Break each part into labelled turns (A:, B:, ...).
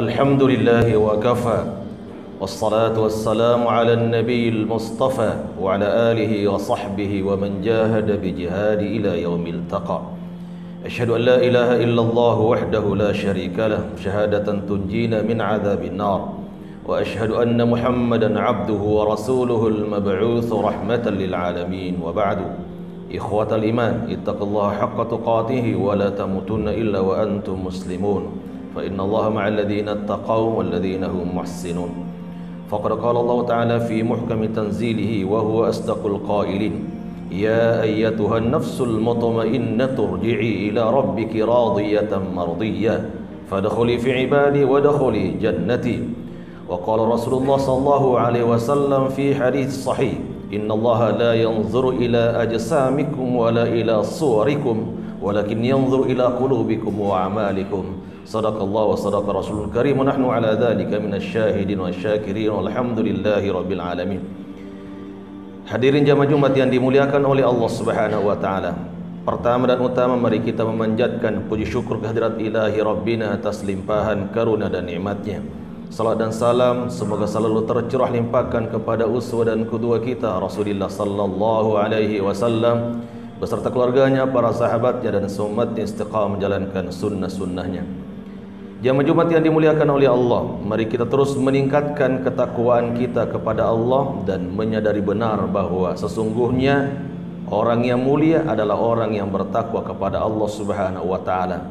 A: الحمد لله وكفى والصلاة والسلام على النبي المصطفى وعلى آله وصحبه ومن جاهد بجهاد إلى يوم التقى. أشهد أن لا إله إلا الله وحده لا شريك له شهادة تنجينا من عذاب النار، وأشهد أن محمدا عبده ورسوله المبعوث رحمة للعالمين. وبعد، إخوة الإيمان، اتقوا الله حق تقاته ولا تموتن إلا وأنتم مسلمون، فإن الله مع الذين اتقوا والذين هم محسنون. فقد قال الله تعالى في محكم تنزيله وهو أصدق القائلين: يا أيتها النفس المطمئنة ارجعي إلى ربك راضية مرضية فادخلي في عبادي وادخلي جنتي. وقال رسول الله صلى الله عليه وسلم في حديث صحيح: إن الله لا ينظر إلى أجسامكم ولا إلى صوركم ولكن ينظر إلى قلوبكم وأعمالكم. صدق الله وصدق رسول الكريم ونحن على ذلك من الشاهدين والشاكرين والحمد لله رب العالمين. Hadirin jamaah Jumat yang dimuliakan oleh Allah Subhanahu wa taala. Pertama dan utama, mari kita memanjatkan puji syukur kehadirat Ilahi Rabbina atas limpahan karuna dan nikmatnya. Salat dan salam semoga selalu tercurah limpahkan kepada uswah dan qudwah kita Rasulullah sallallahu alaihi wasallam beserta keluarganya, para sahabatnya dan umatnya istiqamah menjalankan sunnah-sunnahnya. Jamaah Jumat yang dimuliakan oleh Allah, mari kita terus meningkatkan ketakwaan kita kepada Allah dan menyadari benar bahwa sesungguhnya orang yang mulia adalah orang yang bertakwa kepada Allah Subhanahu wa taala.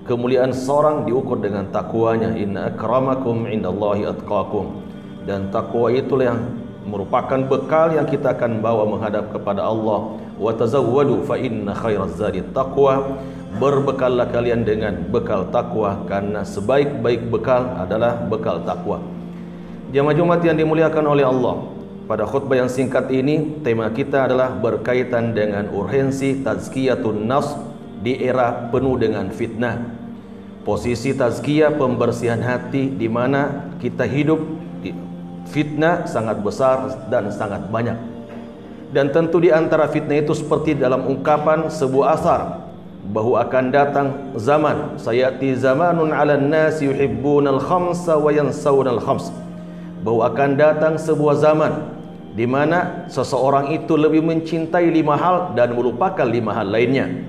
A: Kemuliaan seorang diukur dengan takwanya. Inna akramakum indallahi atqakum. Dan takwa itulah yang merupakan bekal yang kita akan bawa menghadap kepada Allah. Wa tazawwadu fa inna khairaz zadi taqwa. Berbekallah kalian dengan bekal takwa, karena sebaik-baik bekal adalah bekal takwa. Jamaah Jumat yang dimuliakan oleh Allah, pada khutbah yang singkat ini tema kita adalah berkaitan dengan urgensi tazkiyatun nafs di era penuh dengan fitnah. Posisi tazkiyah, pembersihan hati, di mana kita hidup di fitnah sangat besar dan sangat banyak. Dan tentu di antara fitnah itu seperti dalam ungkapan sebuah asar, bahwa akan datang zaman, sayati zamanun 'alan nasi yuhibbunal khamsa wa yansawunal khams, bahwa akan datang sebuah zaman di mana seseorang itu lebih mencintai 5 hal dan melupakan 5 hal lainnya.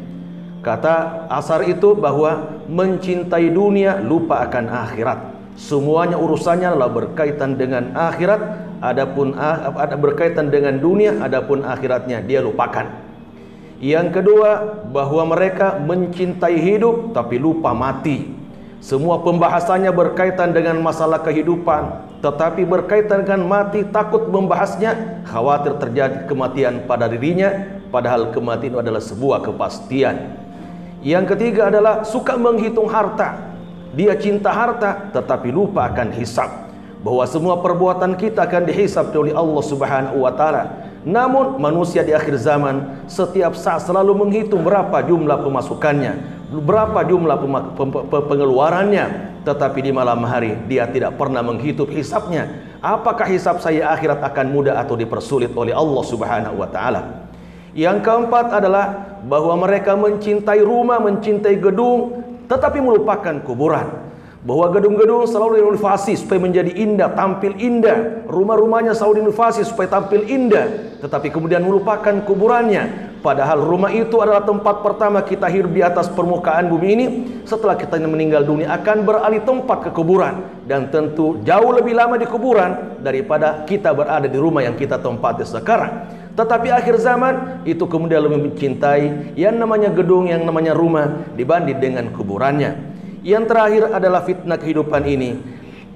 A: Kata asar itu bahwa mencintai dunia, lupa akan akhirat. Semuanya urusannya adalah berkaitan dengan akhirat, adapun ada berkaitan dengan dunia, adapun akhiratnya dia lupakan. Yang kedua, bahwa mereka mencintai hidup tapi lupa mati. Semua pembahasannya berkaitan dengan masalah kehidupan, tetapi berkaitan dengan mati takut membahasnya, khawatir terjadi kematian pada dirinya, padahal kematian itu adalah sebuah kepastian. Yang ketiga adalah suka menghitung harta. Dia cinta harta tetapi lupa akan hisab, bahwa semua perbuatan kita akan dihisab oleh Allah Subhanahu wa taala. Namun manusia di akhir zaman setiap saat selalu menghitung berapa jumlah pemasukannya, berapa jumlah pengeluarannya, tetapi di malam hari dia tidak pernah menghitung hisabnya. Apakah hisab saya akhirat akan mudah atau dipersulit oleh Allah Subhanahu wa taala? Yang keempat adalah bahwa mereka mencintai rumah, mencintai gedung, tetapi melupakan kuburan. Bahwa gedung-gedung selalu direnovasi supaya menjadi indah, tampil indah. Rumah-rumahnya selalu direnovasi supaya tampil indah, tetapi kemudian melupakan kuburannya. Padahal rumah itu adalah tempat pertama kita hidup di atas permukaan bumi ini. Setelah kita meninggal dunia akan beralih tempat ke kuburan, dan tentu jauh lebih lama di kuburan daripada kita berada di rumah yang kita tempati sekarang. Tetapi akhir zaman itu kemudian lebih mencintai yang namanya gedung, yang namanya rumah dibanding dengan kuburannya. Yang terakhir adalah fitnah kehidupan ini.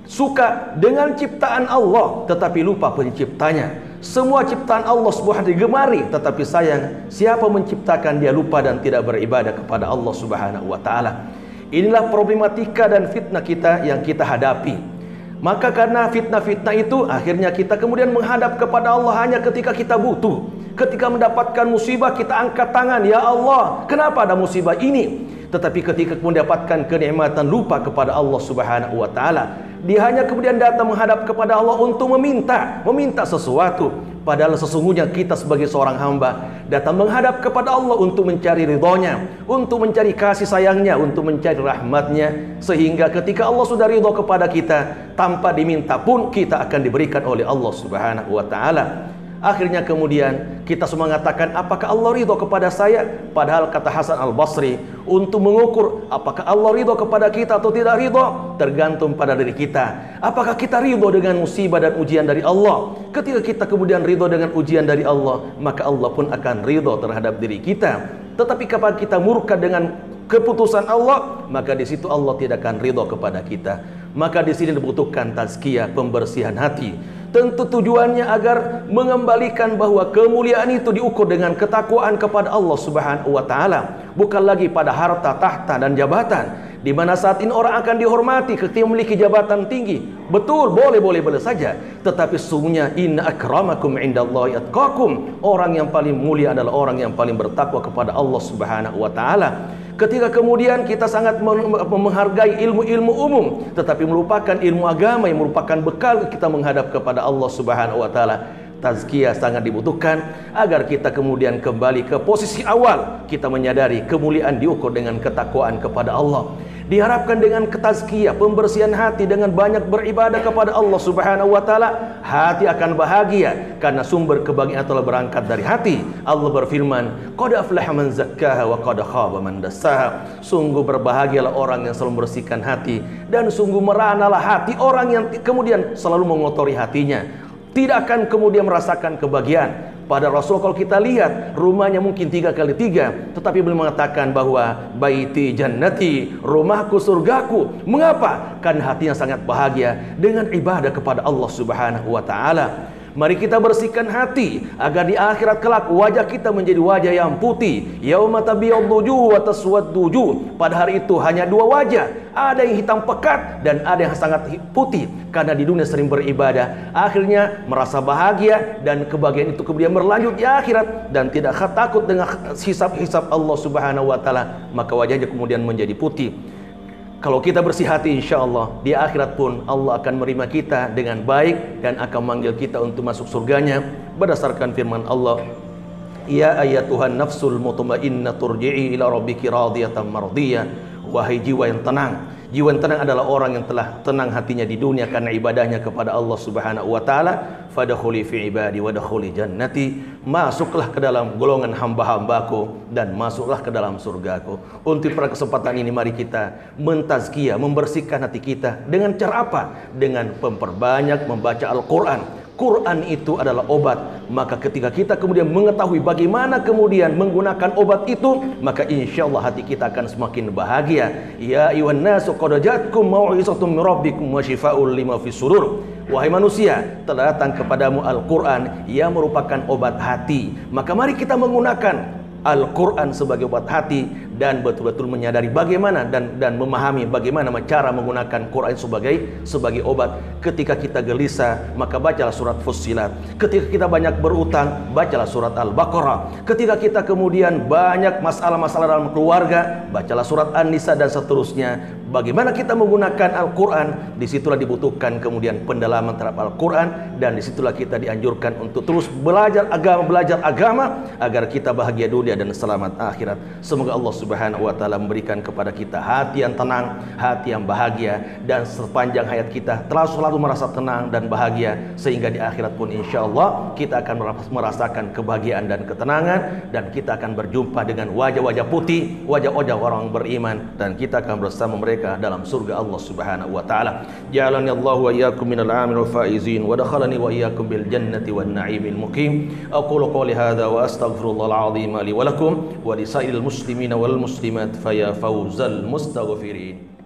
A: Suka dengan ciptaan Allah tetapi lupa penciptanya. Semua ciptaan Allah Subhanahu digemari, tetapi sayang siapa menciptakan dia lupa dan tidak beribadah kepada Allah Subhanahu wa taala. Inilah problematika dan fitnah kita yang kita hadapi. Maka karena fitnah-fitnah itu akhirnya kita kemudian menghadap kepada Allah hanya ketika kita butuh. Ketika mendapatkan musibah kita angkat tangan, ya Allah, kenapa ada musibah ini? Tetapi ketika mendapatkan kenikmatan lupa kepada Allah Subhanahu wa taala. Dia hanya kemudian datang menghadap kepada Allah untuk meminta sesuatu. Padahal sesungguhnya kita sebagai seorang hamba datang menghadap kepada Allah untuk mencari ridhonya, untuk mencari kasih sayangnya, untuk mencari rahmatnya. Sehingga ketika Allah sudah ridho kepada kita, tanpa diminta pun kita akan diberikan oleh Allah Subhanahu wa ta'ala. Akhirnya kemudian kita semua mengatakan, apakah Allah ridho kepada saya? Padahal kata Hasan al-Basri, untuk mengukur apakah Allah ridho kepada kita atau tidak ridho, tergantung pada diri kita. Apakah kita ridho dengan musibah dan ujian dari Allah? Ketika kita kemudian ridho dengan ujian dari Allah, maka Allah pun akan ridho terhadap diri kita. Tetapi kapan kita murka dengan keputusan Allah, maka di situ Allah tidak akan ridho kepada kita. Maka di sini dibutuhkan tazkiyah, pembersihan hati. Tentu tujuannya agar mengembalikan bahwa kemuliaan itu diukur dengan ketakwaan kepada Allah Subhanahu wa ta'ala, bukan lagi pada harta, tahta dan jabatan, di mana saat ini orang akan dihormati ketika memiliki jabatan tinggi. Betul, boleh saja, tetapi sesungguhnya inna akramakum indallahi atqakum, orang yang paling mulia adalah orang yang paling bertakwa kepada Allah Subhanahu wa ta'ala. Ketika kemudian kita sangat menghargai ilmu-ilmu umum, tetapi melupakan ilmu agama yang merupakan bekal kita menghadap kepada Allah Subhanahu wa ta'ala, tazkiyah sangat dibutuhkan agar kita kemudian kembali ke posisi awal. Kita menyadari kemuliaan diukur dengan ketakwaan kepada Allah. Diharapkan dengan ketazkiyah, pembersihan hati, dengan banyak beribadah kepada Allah Subhanahu wa ta'ala, hati akan bahagia karena sumber kebahagiaan telah berangkat dari hati. Allah berfirman, qad aflaha man zakkaha wa qad khaba man dassaha. Sungguh berbahagialah orang yang selalu membersihkan hati, dan sungguh meranalah hati orang yang kemudian selalu mengotori hatinya, tidak akan kemudian merasakan kebahagiaan. Pada Rasul kalau kita lihat rumahnya mungkin 3x3, tetapi beliau mengatakan bahwa baiti jannati, rumahku surgaku. Mengapa? Karena hatinya sangat bahagia dengan ibadah kepada Allah Subhanahu wa ta'ala. Mari kita bersihkan hati agar di akhirat kelak wajah kita menjadi wajah yang putih. Yauma tabyaddu wujuh wa taswaddu wujuh. Pada hari itu hanya dua wajah, ada yang hitam pekat dan ada yang sangat putih. Karena di dunia sering beribadah, akhirnya merasa bahagia, dan kebahagiaan itu kemudian berlanjut di akhirat dan tidak takut dengan hisab-hisab Allah Subhanahu wa ta'ala, maka wajahnya kemudian menjadi putih. Kalau kita bersih hati, insya Allah di akhirat pun Allah akan menerima kita dengan baik dan akan memanggil kita untuk masuk surganya berdasarkan firman Allah, ya ayyatuhan nafsul mutmainnah turji'i ila rabbiki radiyatan mardiyah. Wahai jiwa yang tenang. Jiwa yang tenang adalah orang yang telah tenang hatinya di dunia karena ibadahnya kepada Allah Subhanahu wa ta'ala. Fadkhuli fi ibadi wadkhuli jannati. Masuklah ke dalam golongan hamba-hambaku dan masuklah ke dalam surgaku. Untuk pada kesempatan ini mari kita mentazkiyah, membersihkan hati kita dengan cara apa? Dengan memperbanyak membaca Al-Quran. Quran itu adalah obat. Maka ketika kita kemudian mengetahui bagaimana kemudian menggunakan obat itu, maka insya Allah hati kita akan semakin bahagia. Ya ayyuhan nasu qad ja'atkum mau'izatun min rabbikum wa shifaa'un lima fis sudur. Wahai manusia, telah datang kepadamu Al-Quran yang merupakan obat hati. Maka mari kita menggunakan Al-Quran sebagai obat hati dan betul-betul menyadari bagaimana dan memahami bagaimana cara menggunakan Quran sebagai obat. Ketika kita gelisah, maka bacalah surat Fussilat. Ketika kita banyak berutang, bacalah surat Al-Baqarah. Ketika kita kemudian banyak masalah-masalah dalam keluarga, bacalah surat An-Nisa dan seterusnya. Bagaimana kita menggunakan Al-Quran, disitulah dibutuhkan kemudian pendalaman terhadap Al-Quran, dan disitulah kita dianjurkan untuk terus belajar agama agar kita bahagia dunia dan selamat akhirat. Semoga Allah Subhanahu wa ta'ala memberikan kepada kita hati yang tenang, hati yang bahagia, dan sepanjang hayat kita selalu merasa tenang dan bahagia, sehingga di akhirat pun insya Allah kita akan merasakan kebahagiaan dan ketenangan, dan kita akan berjumpa dengan wajah-wajah putih, wajah-wajah orang beriman, dan kita akan bersama mereka dalam surga Allah Subhanahu wa ta'ala. Ja'alani Allah wa iyyakum minal amin wal faizin wa dakhalani wa iyyakum bil jannati wan na'imil muqim. Aqulu qawli hadza wa astaghfirullahal azim li wa lakum wa lisairil muslimina wal muslimat fa ya fawzal mustaghfirin.